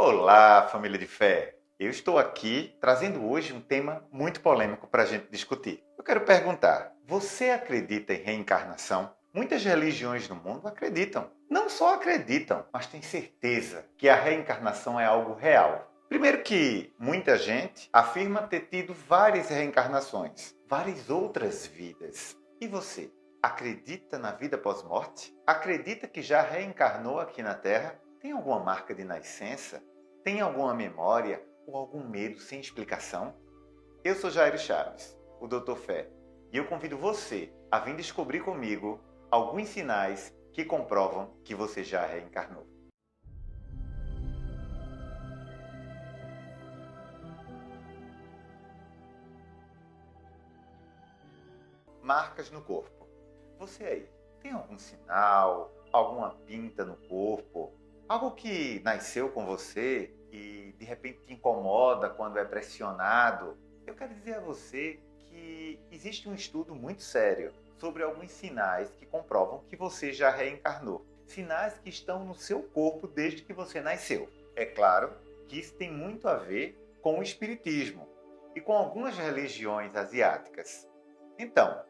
Olá, família de fé! Eu estou aqui trazendo hoje um tema muito polêmico para a gente discutir. Eu quero perguntar: você acredita em reencarnação? Muitas religiões no mundo acreditam. Não só acreditam, mas têm certeza que a reencarnação é algo real. Primeiro que muita gente afirma ter tido várias reencarnações, várias outras vidas. E você? Acredita na vida pós-morte? Acredita que já reencarnou aqui na Terra? Tem alguma marca de nascença? Tem alguma memória ou algum medo sem explicação? Eu sou Jairo Chaves, o Doutor Fé, e eu convido você a vir descobrir comigo alguns sinais que comprovam que você já reencarnou. Marcas no corpo. Você aí, tem algum sinal, alguma pinta no corpo? Algo que nasceu com você e de repente te incomoda quando é pressionado? Eu quero dizer a você que existe um estudo muito sério sobre alguns sinais que comprovam que você já reencarnou. Sinais que estão no seu corpo desde que você nasceu. É claro que isso tem muito a ver com o espiritismo e com algumas religiões asiáticas. Então,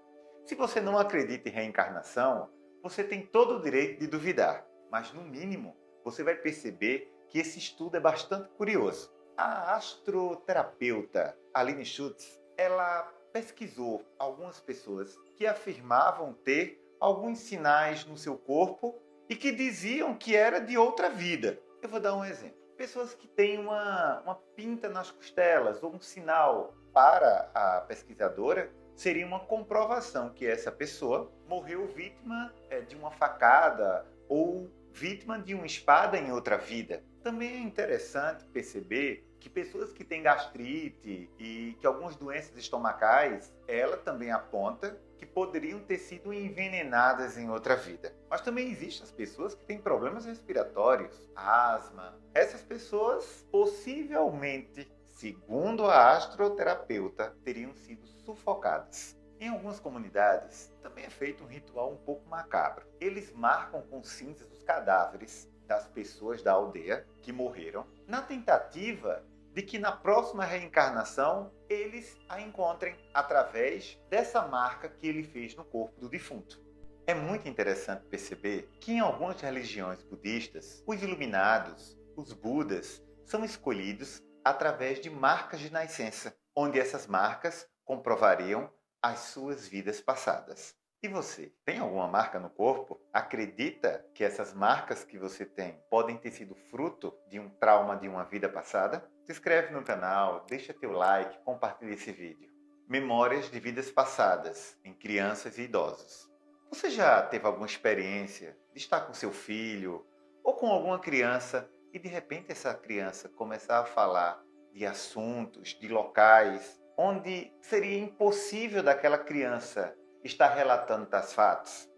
se você não acredita em reencarnação, você tem todo o direito de duvidar, mas no mínimo você vai perceber que esse estudo é bastante curioso. A astroterapeuta Aline Schutz, ela pesquisou algumas pessoas que afirmavam ter alguns sinais no seu corpo e que diziam que era de outra vida. Eu vou dar um exemplo. Pessoas que têm uma pinta nas costelas ou um sinal. Para a pesquisadora, seria uma comprovação que essa pessoa morreu vítima de uma facada ou vítima de uma espada em outra vida. Também é interessante perceber que pessoas que têm gastrite e que algumas doenças estomacais, ela também aponta que poderiam ter sido envenenadas em outra vida. Mas também existem as pessoas que têm problemas respiratórios, asma. Essas pessoas possivelmente, segundo a astroterapeuta, teriam sido sufocadas. Em algumas comunidades, também é feito um ritual um pouco macabro. Eles marcam com cinzas os cadáveres das pessoas da aldeia que morreram, na tentativa de que na próxima reencarnação eles a encontrem através dessa marca que ele fez no corpo do defunto. É muito interessante perceber que em algumas religiões budistas, os iluminados, os budas, são escolhidos através de marcas de nascença, onde essas marcas comprovariam as suas vidas passadas. E você, tem alguma marca no corpo? Acredita que essas marcas que você tem podem ter sido fruto de um trauma de uma vida passada? Se inscreve no canal, deixa teu like, compartilha esse vídeo. Memórias de vidas passadas em crianças e idosos. Você já teve alguma experiência de estar com seu filho ou com alguma criança e de repente essa criança começar a falar de assuntos, de locais, onde seria impossível daquela criança estar relatando tais fatos?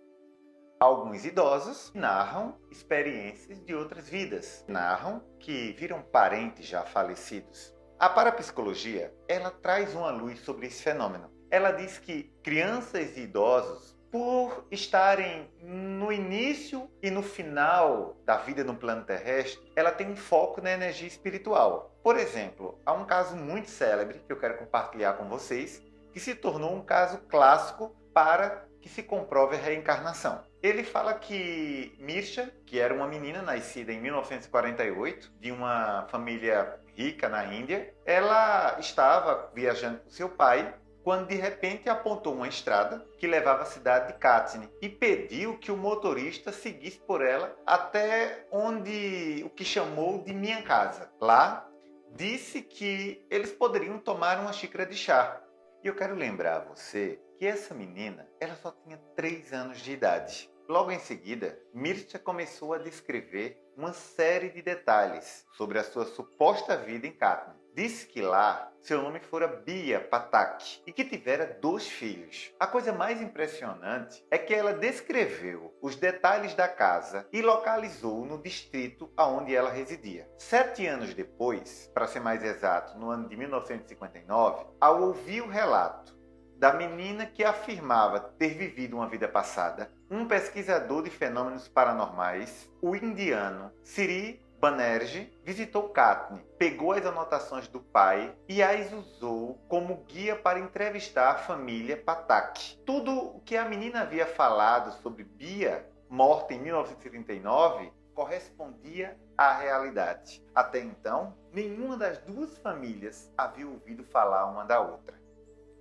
Alguns idosos narram experiências de outras vidas, narram que viram parentes já falecidos. A parapsicologia, ela traz uma luz sobre esse fenômeno. Ela diz que crianças e idosos, por estarem no início e no final da vida no plano terrestre, ela tem um foco na energia espiritual. Por exemplo, há um caso muito célebre que eu quero compartilhar com vocês, que se tornou um caso clássico para que se comprove a reencarnação. Ele fala que Mirsha, que era uma menina nascida em 1948, de uma família rica na Índia, ela estava viajando com seu pai quando de repente apontou uma estrada que levava à cidade de Katni e pediu que o motorista seguisse por ela até onde o que chamou de minha casa. Lá, disse que eles poderiam tomar uma xícara de chá. E eu quero lembrar a você que essa menina, ela só tinha 3 anos de idade. Logo em seguida, Mircea começou a descrever uma série de detalhes sobre a sua suposta vida em Katni. Disse que lá seu nome fora Bia Patak e que tivera 2 filhos. A coisa mais impressionante é que ela descreveu os detalhes da casa e localizou no distrito onde ela residia. 7 anos depois, para ser mais exato, no ano de 1959, ao ouvir o relato da menina que afirmava ter vivido uma vida passada, um pesquisador de fenômenos paranormais, o indiano Sri Banerjee visitou Katniss, pegou as anotações do pai e as usou como guia para entrevistar a família Patak. Tudo o que a menina havia falado sobre Bia, morta em 1939, correspondia à realidade. Até então, nenhuma das duas famílias havia ouvido falar uma da outra.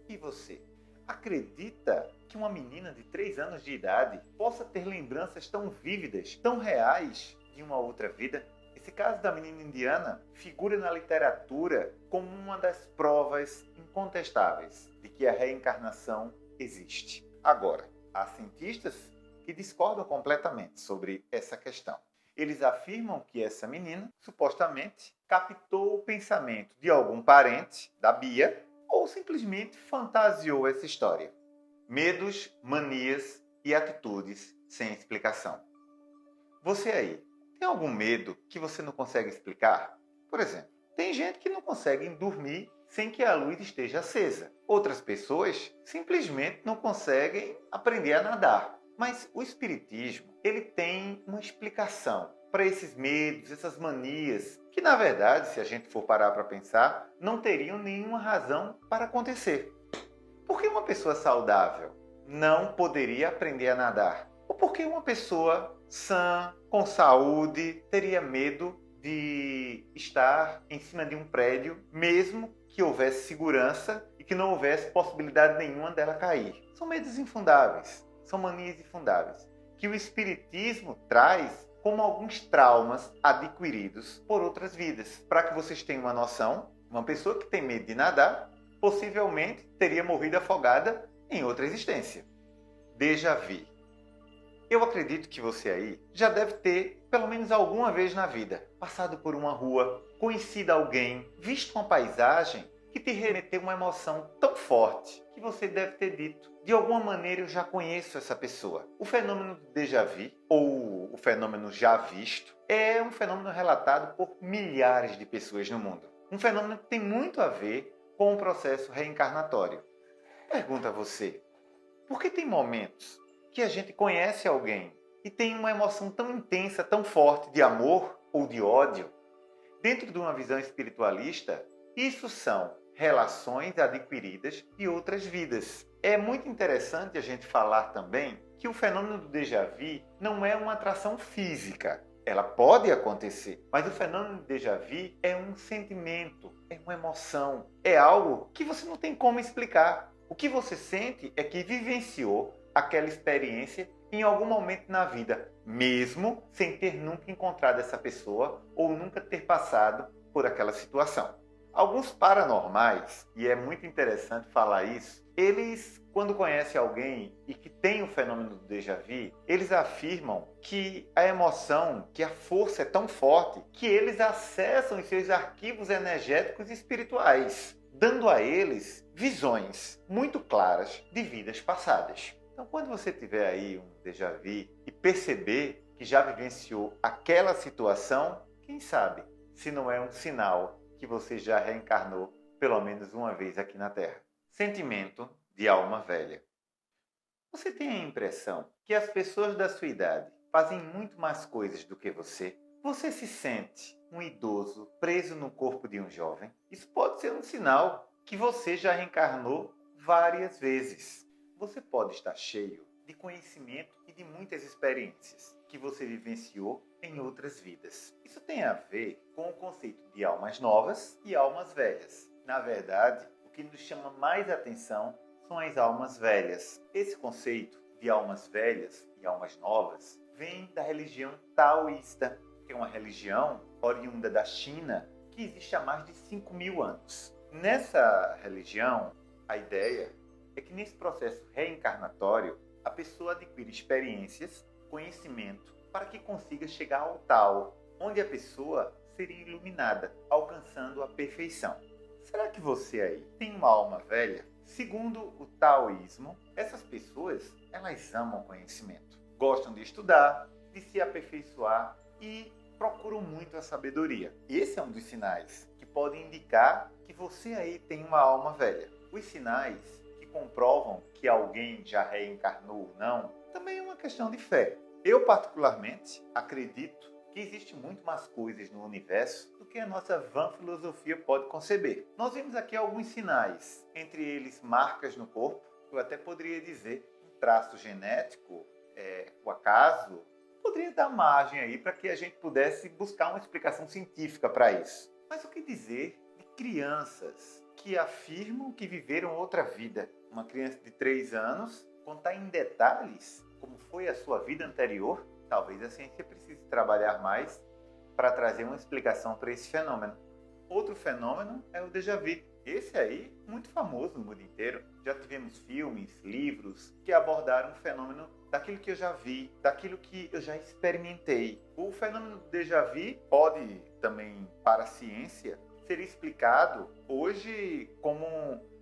E você? Acredita que uma menina de 3 anos de idade possa ter lembranças tão vívidas, tão reais de uma outra vida? Esse caso da menina indiana figura na literatura como uma das provas incontestáveis de que a reencarnação existe. Agora, há cientistas que discordam completamente sobre essa questão. Eles afirmam que essa menina, supostamente, captou o pensamento de algum parente da Bia ou simplesmente fantasiou essa história. Medos, manias e atitudes sem explicação. Você aí, tem algum medo que você não consegue explicar? Por exemplo, tem gente que não consegue dormir sem que a luz esteja acesa. Outras pessoas simplesmente não conseguem aprender a nadar. Mas o espiritismo, ele tem uma explicação para esses medos, essas manias, que na verdade, se a gente for parar para pensar, não teriam nenhuma razão para acontecer. Por que uma pessoa saudável não poderia aprender a nadar? Ou por que uma pessoa sã, com saúde, teria medo de estar em cima de um prédio, mesmo que houvesse segurança e que não houvesse possibilidade nenhuma dela cair? São medos infundáveis, são manias infundáveis, que o espiritismo traz como alguns traumas adquiridos por outras vidas. Para que vocês tenham uma noção, uma pessoa que tem medo de nadar possivelmente teria morrido afogada em outra existência. Déjà vu. Eu acredito que você aí já deve ter, pelo menos alguma vez na vida, passado por uma rua, conhecido alguém, visto uma paisagem que te remeteu uma emoção tão forte que você deve ter dito: de alguma maneira eu já conheço essa pessoa. O fenômeno do déjà vu, ou o fenômeno já visto, é um fenômeno relatado por milhares de pessoas no mundo. Um fenômeno que tem muito a ver com o processo reencarnatório. Pergunta a você: por que tem momentos que a gente conhece alguém e tem uma emoção tão intensa, tão forte de amor ou de ódio? Dentro de uma visão espiritualista, isso são relações adquiridas de outras vidas. É muito interessante a gente falar também que o fenômeno do déjà vu não é uma atração física. Ela pode acontecer, mas o fenômeno do déjà vu é um sentimento, é uma emoção, é algo que você não tem como explicar. O que você sente é que vivenciou aquela experiência em algum momento na vida, mesmo sem ter nunca encontrado essa pessoa ou nunca ter passado por aquela situação. Alguns paranormais, e é muito interessante falar isso, eles, quando conhecem alguém e que tem o fenômeno do déjà vu, eles afirmam que a emoção, que a força é tão forte que eles acessam os seus arquivos energéticos e espirituais, dando a eles visões muito claras de vidas passadas. Então, quando você tiver aí um déjà vu e perceber que já vivenciou aquela situação, quem sabe se não é um sinal que você já reencarnou pelo menos uma vez aqui na Terra. Sentimento de alma velha. Você tem a impressão que as pessoas da sua idade fazem muito mais coisas do que você? Você se sente um idoso preso no corpo de um jovem? Isso pode ser um sinal que você já reencarnou várias vezes. Você pode estar cheio de conhecimento e de muitas experiências que você vivenciou em outras vidas. Isso tem a ver com o conceito de almas novas e almas velhas. Na verdade, o que nos chama mais atenção são as almas velhas. Esse conceito de almas velhas e almas novas vem da religião taoísta, que é uma religião oriunda da China que existe há mais de 5.000 anos. Nessa religião, a ideia é que nesse processo reencarnatório, a pessoa adquire experiências, conhecimento, para que consiga chegar ao Tao, onde a pessoa seria iluminada, alcançando a perfeição. Será que você aí tem uma alma velha? Segundo o taoísmo, essas pessoas, elas amam conhecimento, gostam de estudar, de se aperfeiçoar e procuram muito a sabedoria. Esse é um dos sinais que podem indicar que você aí tem uma alma velha. Os sinais que comprovam que alguém já reencarnou ou não também é uma questão de fé. Eu, particularmente, acredito que existe muito mais coisas no universo do que a nossa vã filosofia pode conceber. Nós vimos aqui alguns sinais, entre eles marcas no corpo, eu até poderia dizer um traço genético, o acaso, poderia dar margem aí para que a gente pudesse buscar uma explicação científica para isso. Mas o que dizer de crianças que afirmam que viveram outra vida? Uma criança de 3 anos contar em detalhes como foi a sua vida anterior? Talvez a ciência precise trabalhar mais para trazer uma explicação para esse fenômeno. Outro fenômeno é o déjà vu. Esse aí, muito famoso no mundo inteiro. Já tivemos filmes, livros que abordaram o fenômeno daquilo que eu já vi, daquilo que eu já experimentei. O fenômeno do déjà vu pode também, para a ciência, ser explicado hoje como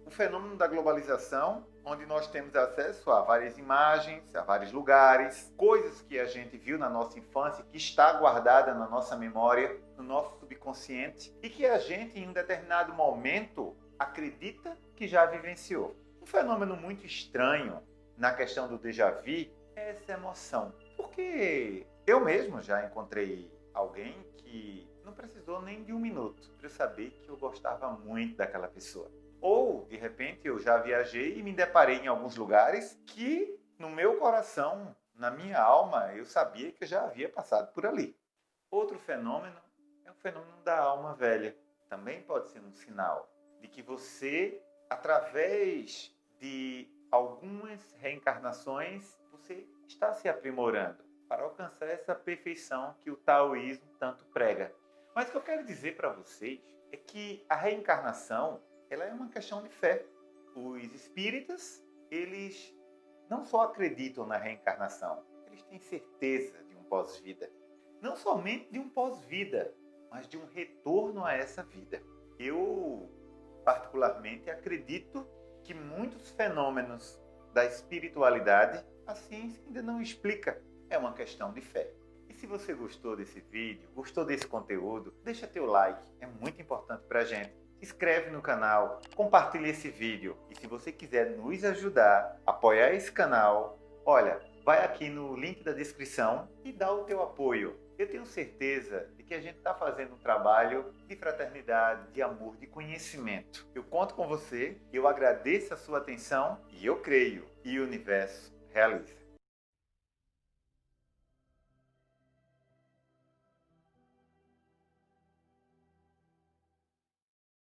o fenômeno da globalização, onde nós temos acesso a várias imagens, a vários lugares, coisas que a gente viu na nossa infância, que está guardada na nossa memória, no nosso subconsciente, e que a gente, em um determinado momento, acredita que já vivenciou. Um fenômeno muito estranho na questão do déjà vu é essa emoção. Porque eu mesmo já encontrei alguém que não precisou nem de 1 minuto para eu saber que eu gostava muito daquela pessoa. Ou, de repente, eu já viajei e me deparei em alguns lugares que, no meu coração, na minha alma, eu sabia que eu já havia passado por ali. Outro fenômeno é o fenômeno da alma velha. Também pode ser um sinal de que você, através de algumas reencarnações, você está se aprimorando para alcançar essa perfeição que o taoísmo tanto prega. Mas o que eu quero dizer para vocês é que a reencarnação ela é uma questão de fé. Os espíritas, eles não só acreditam na reencarnação, eles têm certeza de um pós-vida. Não somente de um pós-vida, mas de um retorno a essa vida. Eu, particularmente, acredito que muitos fenômenos da espiritualidade a ciência ainda não explica. É uma questão de fé. E se você gostou desse vídeo, gostou desse conteúdo, deixa teu like, é muito importante para a gente. Se inscreve no canal, compartilha esse vídeo. E se você quiser nos ajudar, apoiar esse canal, olha, vai aqui no link da descrição e dá o teu apoio. Eu tenho certeza de que a gente está fazendo um trabalho de fraternidade, de amor, de conhecimento. Eu conto com você, eu agradeço a sua atenção e eu creio, e o universo realiza.